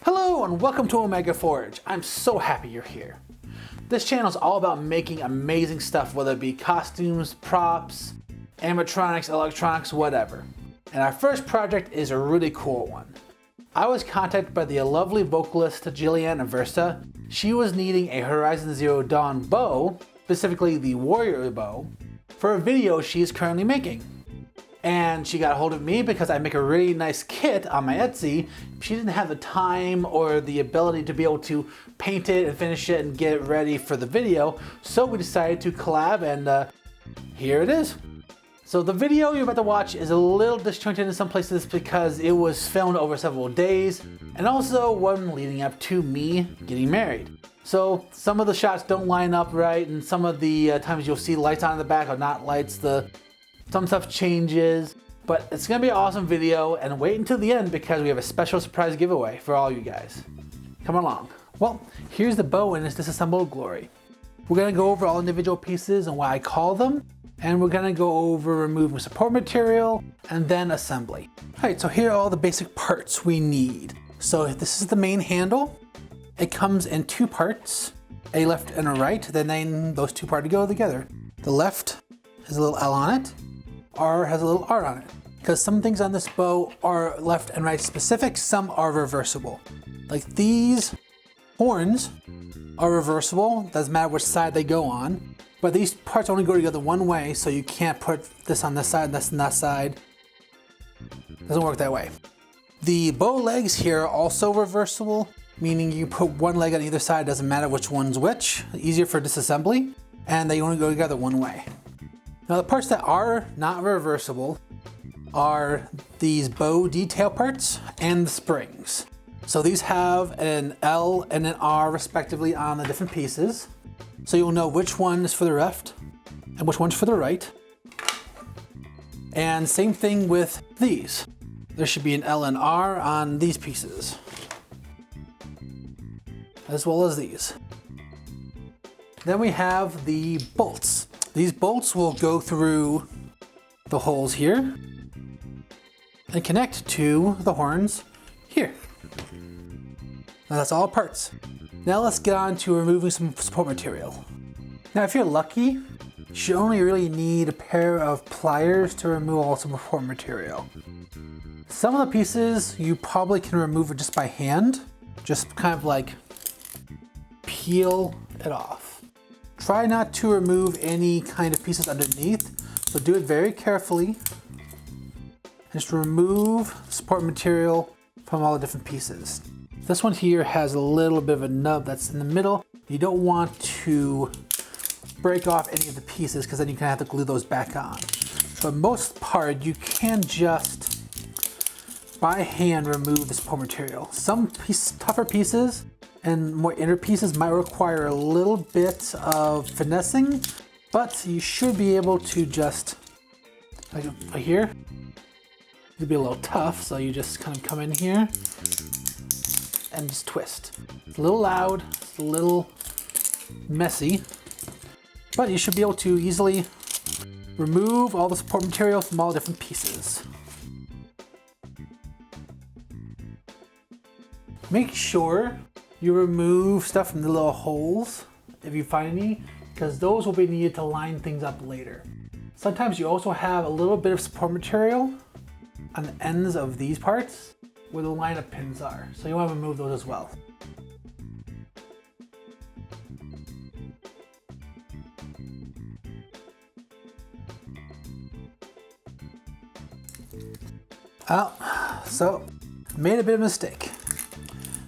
Hello and welcome to Omega Forge. I'm so happy you're here. This channel is all about making amazing stuff, whether it be costumes, props, animatronics, electronics, whatever. And our first project is a really cool one. I was contacted by the lovely vocalist Jillian Aversa. She was needing a Horizon Zero Dawn bow, specifically the Warrior bow, for a video she is currently making. And she got a hold of me because I make a really nice kit on my Etsy. She didn't have the time or the ability to be able to paint it and finish it and get it ready for the video. So we decided to collab and here it is. So the video you're about to watch is a little disjointed in some places because it was filmed over several days and also one leading up to me getting married. So some of the shots don't line up right and some of the times you'll see lights on in the back are not lights. Some stuff changes, but it's gonna be an awesome video and wait until the end because we have a special surprise giveaway for all you guys. Come along. Well, here's the bow in its disassembled glory. We're gonna go over all individual pieces and why I call them, and we're gonna go over removing support material and then assembly. All right, so here are all the basic parts we need. So this is the main handle. It comes in two parts, a left and a right, then those two parts go together. The left has a little L on it. R has a little R on it, because some things on this bow are left and right specific, some are reversible. Like these horns are reversible, doesn't matter which side they go on, but these parts only go together one way, so you can't put this on this side and this on that side. Doesn't work that way. The bow legs here are also reversible, meaning you put one leg on either side, doesn't matter which one's which, easier for disassembly, and they only go together one way. Now the parts that are not reversible are these bow detail parts and the springs. So these have an L and an R respectively on the different pieces. So you'll know which one is for the left and which one's for the right. And same thing with these. There should be an L and R on these pieces, as well as these. Then we have the bolts. These bolts will go through the holes here and connect to the horns here. Now that's all parts. Now let's get on to removing some support material. Now if you're lucky, you should only really need a pair of pliers to remove all some support material. Some of the pieces you probably can remove it just by hand, just kind of like peel it off. Try not to remove any kind of pieces underneath, so do it very carefully. And just remove support material from all the different pieces. This one here has a little bit of a nub that's in the middle. You don't want to break off any of the pieces because then you're gonna have to glue those back on. But most part, you can just by hand remove the support material. Some tougher pieces and more inner pieces might require a little bit of finessing, but you should be able to just, like right here, it'll be a little tough, so you just kind of come in here and just twist. It's a little loud, it's a little messy, but you should be able to easily remove all the support material from all different pieces. Make sure you remove stuff from the little holes if you find any, because those will be needed to line things up later. Sometimes you also have a little bit of support material on the ends of these parts where the line-up pins are, so you want to remove those as well. So made a bit of a mistake.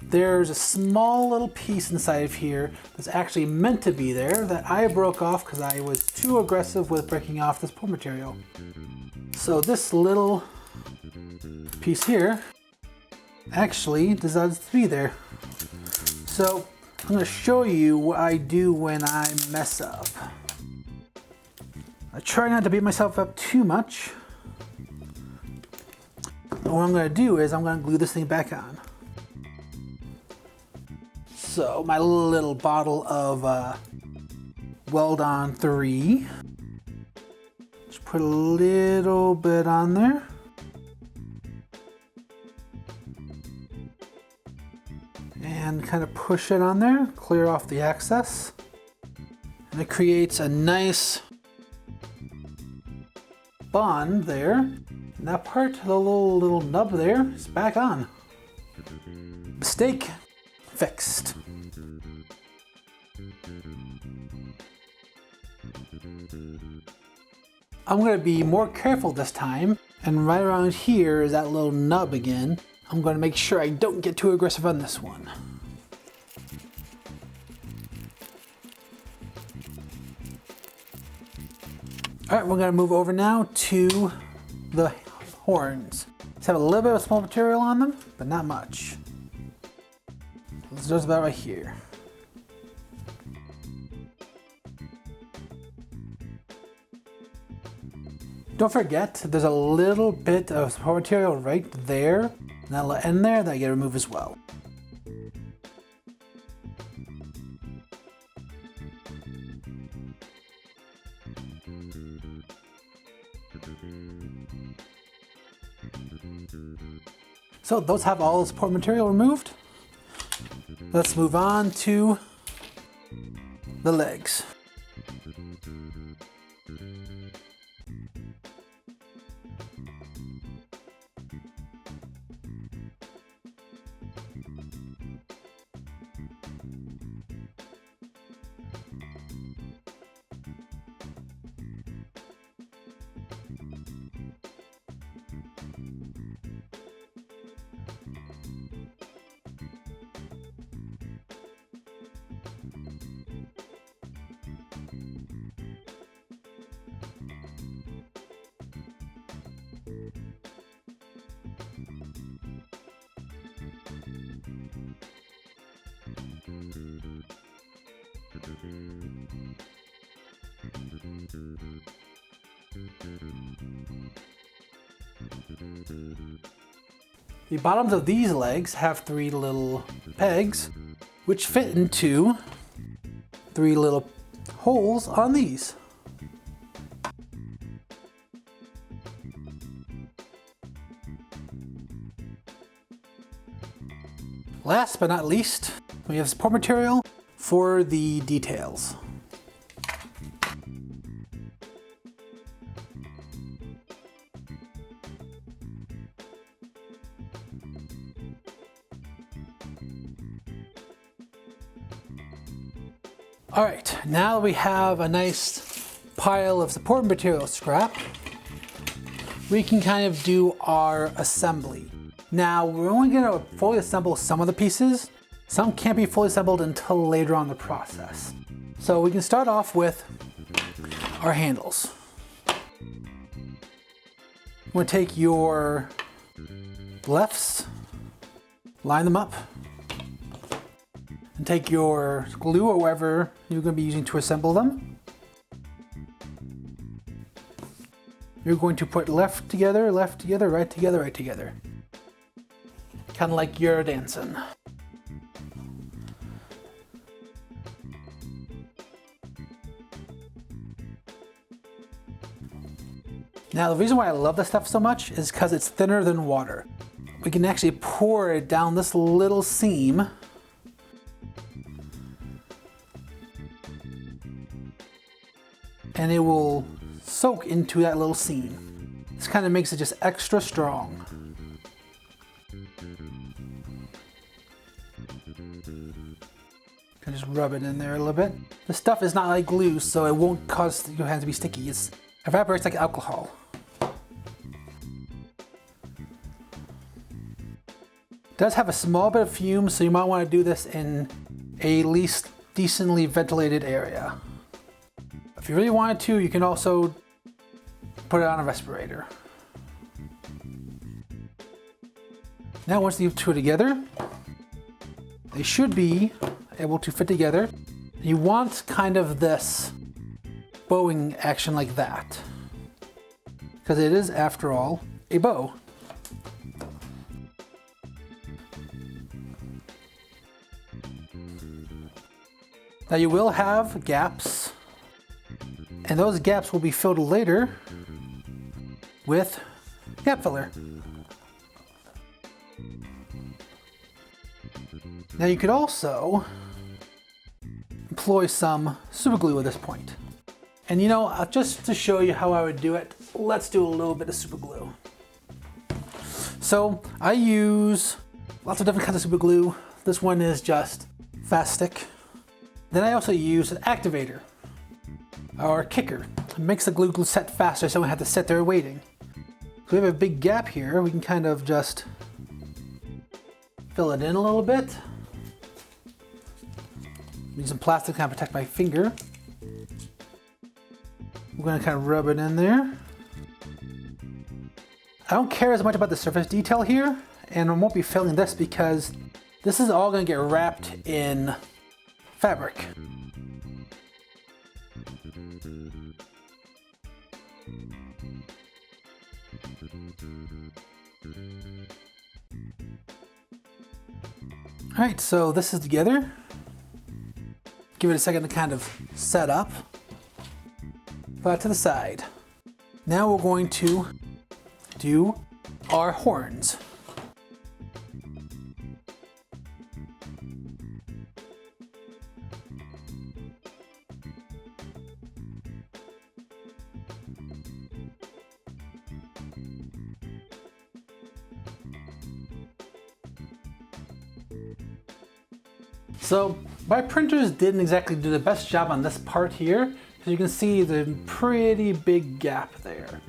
There's a small little piece inside of here that's actually meant to be there that I broke off because I was too aggressive with breaking off the support material. So this little piece here actually decides to be there. So I'm going to show you what I do when I mess up. I try not to beat myself up too much. But what I'm going to do is I'm going to glue this thing back on. So my little bottle of Weld-On 3. Just put a little bit on there. and kind of push it on there, clear off the excess. And it creates a nice bond there. And that part, the little nub there, is back on. Mistake fixed. I'm going to be more careful this time, and right around here is that little nub again. I'm going to make sure I don't get too aggressive on this one. Alright, we're going to move over now to the horns. Let's have a little bit of small material on them, but not much. Let's just about right here. Don't forget, there's a little bit of support material right there, and that'll end there that I gotta remove as well. So those have all the support material removed. Let's move on to the legs. The bottoms of these legs have 3 little pegs, which fit into 3 little holes on these. Last but not least, we have support material for the details. Alright, now we have a nice pile of support material scrap. We can kind of do our assembly. Now, we're only going to fully assemble some of the pieces. Some can't be fully assembled until later on in the process. So we can start off with our handles. I'm going to take your lefts, line them up, and take your glue or whatever you're going to be using to assemble them. You're going to put left together, right together, right together. Kind of like you're dancing. Now the reason why I love this stuff so much is because it's thinner than water. We can actually pour it down this little seam. And it will soak into that little seam. This kind of makes it just extra strong. Can just rub it in there a little bit. The stuff is not like glue, so it won't cause your hands to be sticky. It evaporates like alcohol. It does have a small bit of fume, so you might want to do this in a least decently ventilated area. If you really wanted to, you can also put it on a respirator. Now once you two are together, they should be able to fit together. You want kind of this bowing action like that, because it is, after all, a bow. Now you will have gaps, and those gaps will be filled later with gap filler. Now you could also employ some super glue at this point. And you know, just to show you how I would do it, let's do a little bit of super glue. So I use lots of different kinds of super glue. This one is just fast stick. Then I also use an activator or a kicker. It makes the glue set faster so we don't have to sit there waiting. So we have a big gap here. We can kind of just fill it in a little bit. Use some plastic to kind of protect my finger. We're going to kind of rub it in there. I don't care as much about the surface detail here, and I won't be filling this because this is all going to get wrapped in fabric. Alright, so this is together. Give it a second to kind of set up. Put it to the side. Now we're going to do our horns. So my printers didn't exactly do the best job on this part here. As you can see, there's a pretty big gap there.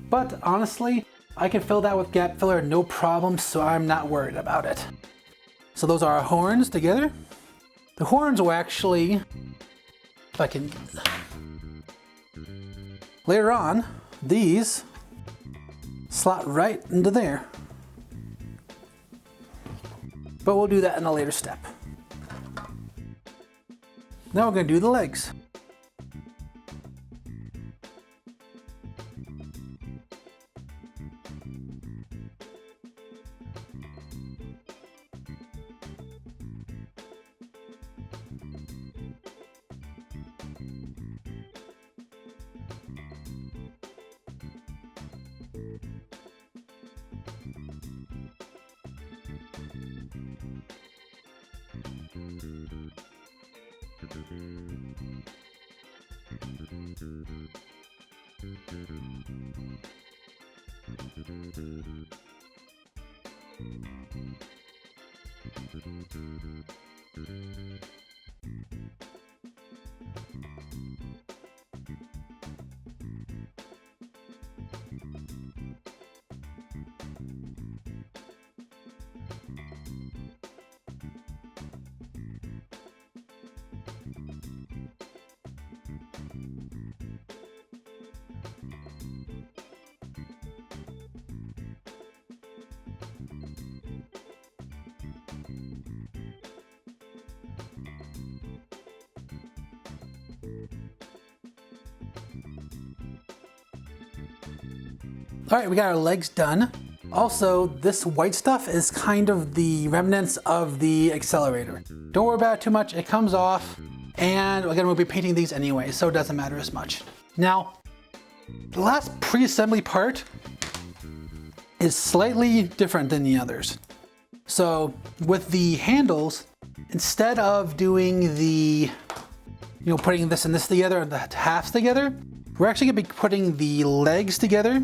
But honestly, I can fill that with gap filler no problem, so I'm not worried about it. So those are our horns together. The horns will actually, if I can, later on, these slot right into there. But we'll do that in a later step. Now we're going to do the legs. All right, we got our legs done. Also, this white stuff is kind of the remnants of the accelerator. Don't worry about it too much, it comes off, and again, we'll be painting these anyway, so it doesn't matter as much. Now, the last pre-assembly part is slightly different than the others. So, with the handles, instead of doing the, putting this and this together, and the halves together, we're actually gonna be putting the legs together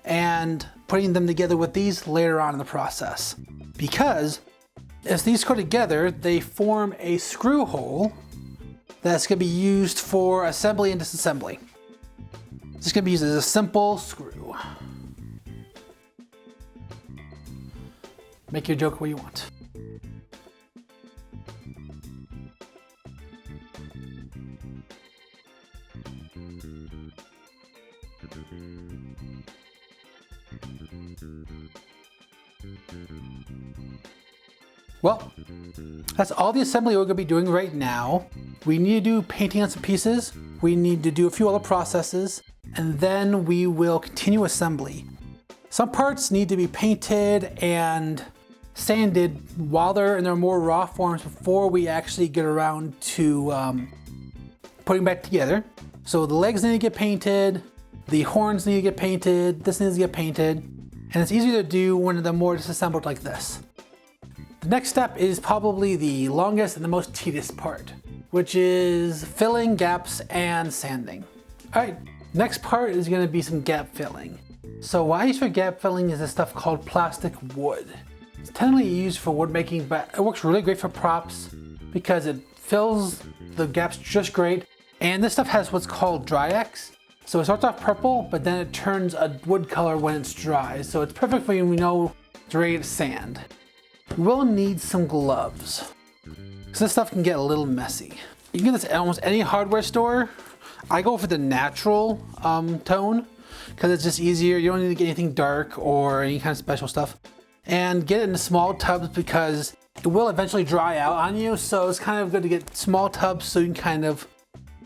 and putting them together with these later on in the process. Because as these go together, they form a screw hole that's gonna be used for assembly and disassembly. It's gonna be used as a simple screw. Make your joke what you want. Well, that's all the assembly we're going to be doing right now. We need to do painting on some pieces. We need to do a few other processes, and then we will continue assembly. Some parts need to be painted and sanded while they're in their more raw forms before we actually get around to putting back together. So the legs need to get painted, the horns need to get painted, this needs to get painted, and it's easier to do when they're more disassembled like this. The next step is probably the longest and the most tedious part, which is filling gaps and sanding. All right, next part is gonna be some gap filling. So what I use for gap filling is this stuff called plastic wood. It's technically used for wood making, but it works really great for props because it fills the gaps just great. And this stuff has what's called dry X. So it starts off purple, but then it turns a wood color when it's dry. So it's perfect for when we know it's ready to sand. We'll need some gloves, because this stuff can get a little messy. You can get this at almost any hardware store. I go for the natural tone, because it's just easier. You don't need to get anything dark or any kind of special stuff. And get it in small tubs because it will eventually dry out on you. So it's kind of good to get small tubs so you can kind of,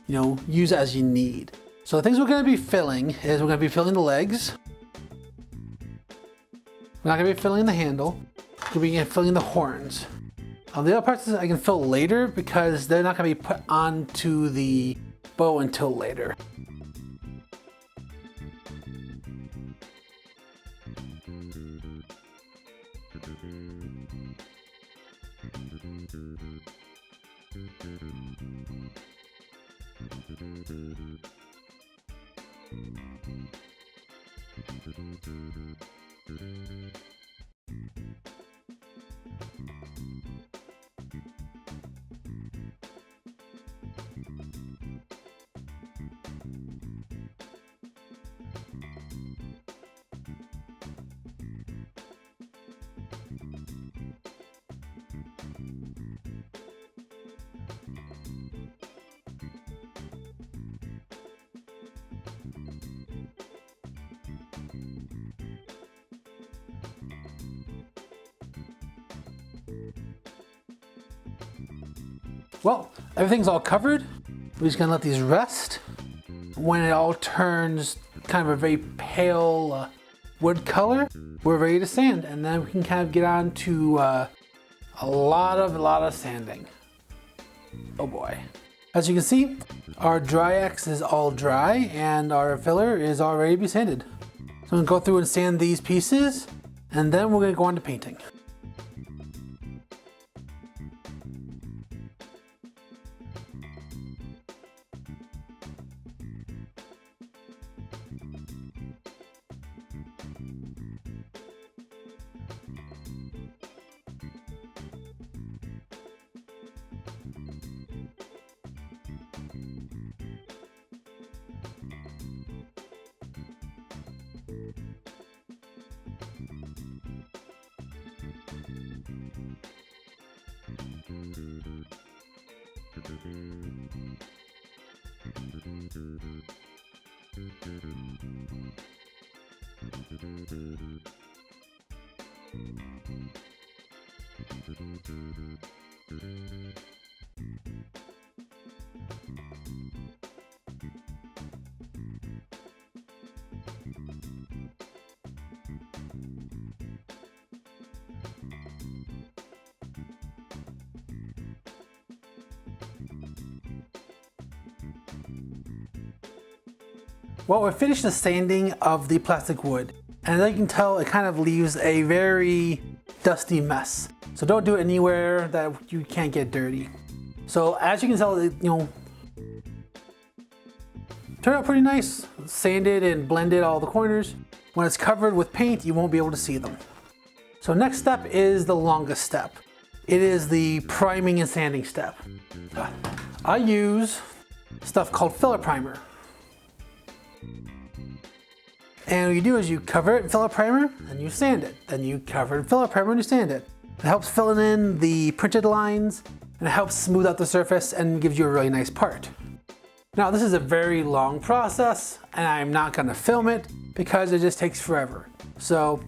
you know, use as you need. So the things we're gonna be filling is we're gonna be filling the legs. We're not gonna be filling the handle. We're gonna be filling the horns. The other parts I can fill later because they're not gonna be put onto the bow until later. Well, everything's all covered. We're just gonna let these rest. When it all turns kind of a very pale wood color, we're ready to sand, and then we can kind of get on to a lot of sanding. Oh boy. As you can see, our dry X is all dry and our filler is all ready to be sanded. So I'm gonna go through and sand these pieces, and then we're gonna go on to painting. Well, we finished the sanding of the plastic wood, and as you can tell, it kind of leaves a very dusty mess. So don't do it anywhere that you can't get dirty. So as you can tell, it, turned out pretty nice. Sanded and blended all the corners. When it's covered with paint, you won't be able to see them. So next step is the longest step. It is the priming and sanding step. I use stuff called filler primer. And what you do is you cover it in filler primer and you sand it. Then you cover it in filler primer and you sand it. It helps fill in the printed lines and it helps smooth out the surface and gives you a really nice part. Now this is a very long process and I'm not gonna film it because it just takes forever. So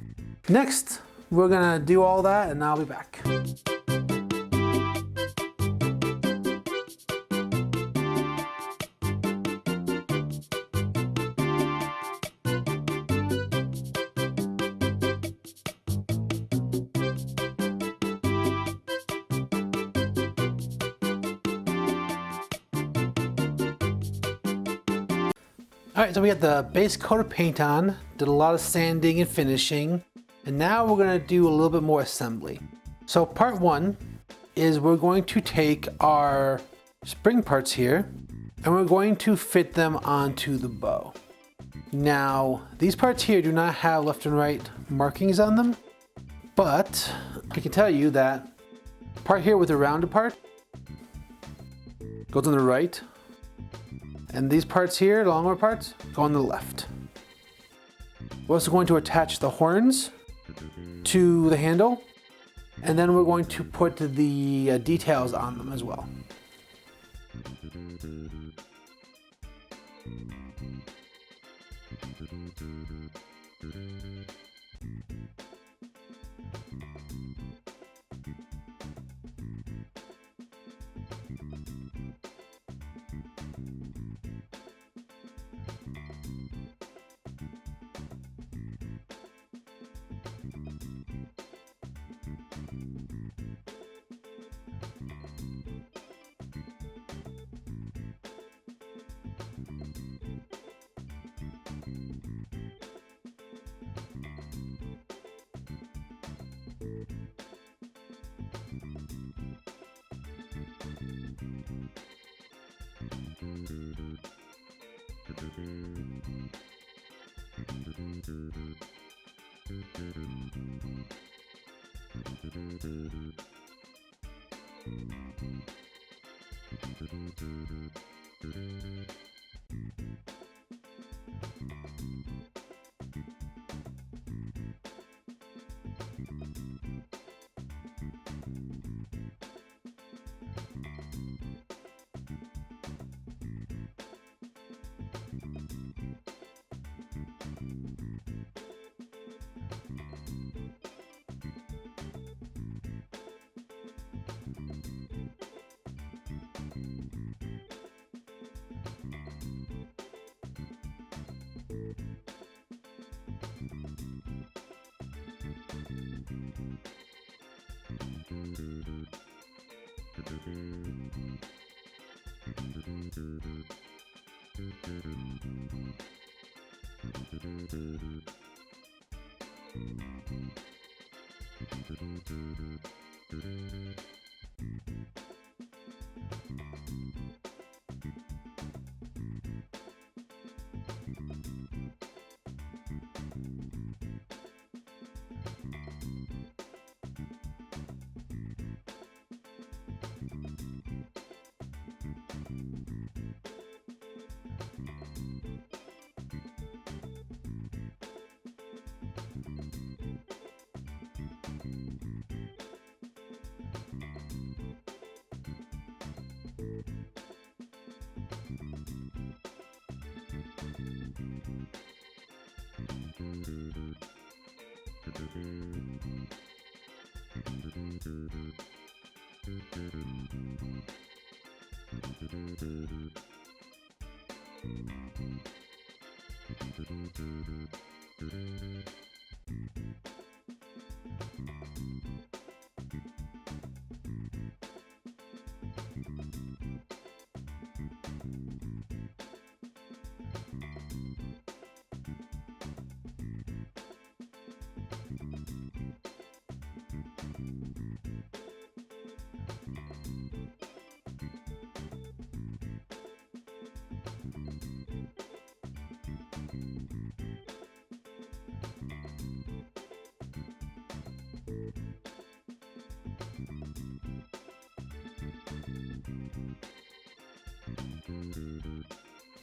next we're gonna do all that and I'll be back. Alright, so we got the base coat of paint on, did a lot of sanding and finishing, and now we're going to do a little bit more assembly. So part one is we're going to take our spring parts here and we're going to fit them onto the bow. Now, these parts here do not have left and right markings on them, but I can tell you that part here with the rounded part goes on the right, and these parts here, the longer parts, go on the left. We're also going to attach the horns to the handle, and then we're going to put the details on them as well.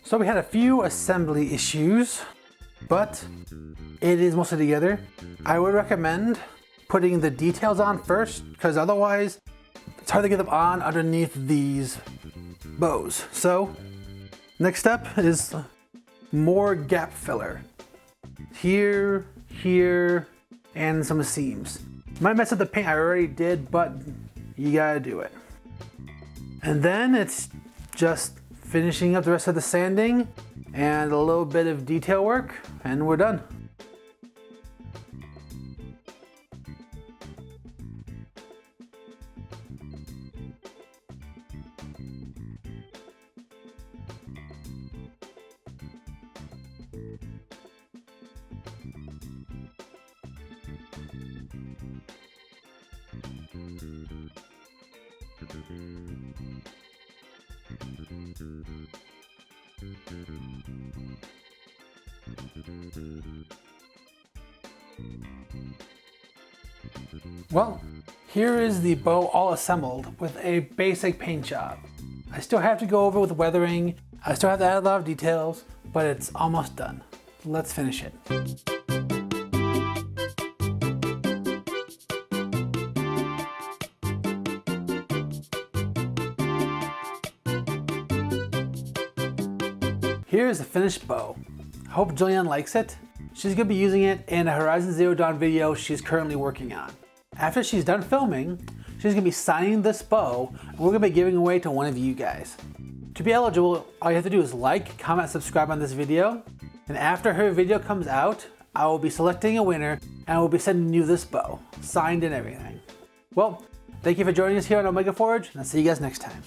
So we had a few assembly issues, but it is mostly together. I would recommend putting the details on first, because otherwise it's hard to get them on underneath these bows. So next step is more gap filler. Here, here, and some seams. Might mess up the paint, I already did, but you gotta do it. And then it's just finishing up the rest of the sanding and a little bit of detail work, and we're done. Well, here is the bow all assembled with a basic paint job. I still have to go over with weathering, I still have to add a lot of details, but it's almost done. Let's finish it. Here's the finished bow. I hope Jillian likes it. She's going to be using it in a Horizon Zero Dawn video she's currently working on. After she's done filming, she's going to be signing this bow and we're going to be giving away to one of you guys. To be eligible, all you have to do is like, comment, subscribe on this video, and after her video comes out, I will be selecting a winner and I will be sending you this bow, signed and everything. Well, thank you for joining us here on Omega Forge, and I'll see you guys next time.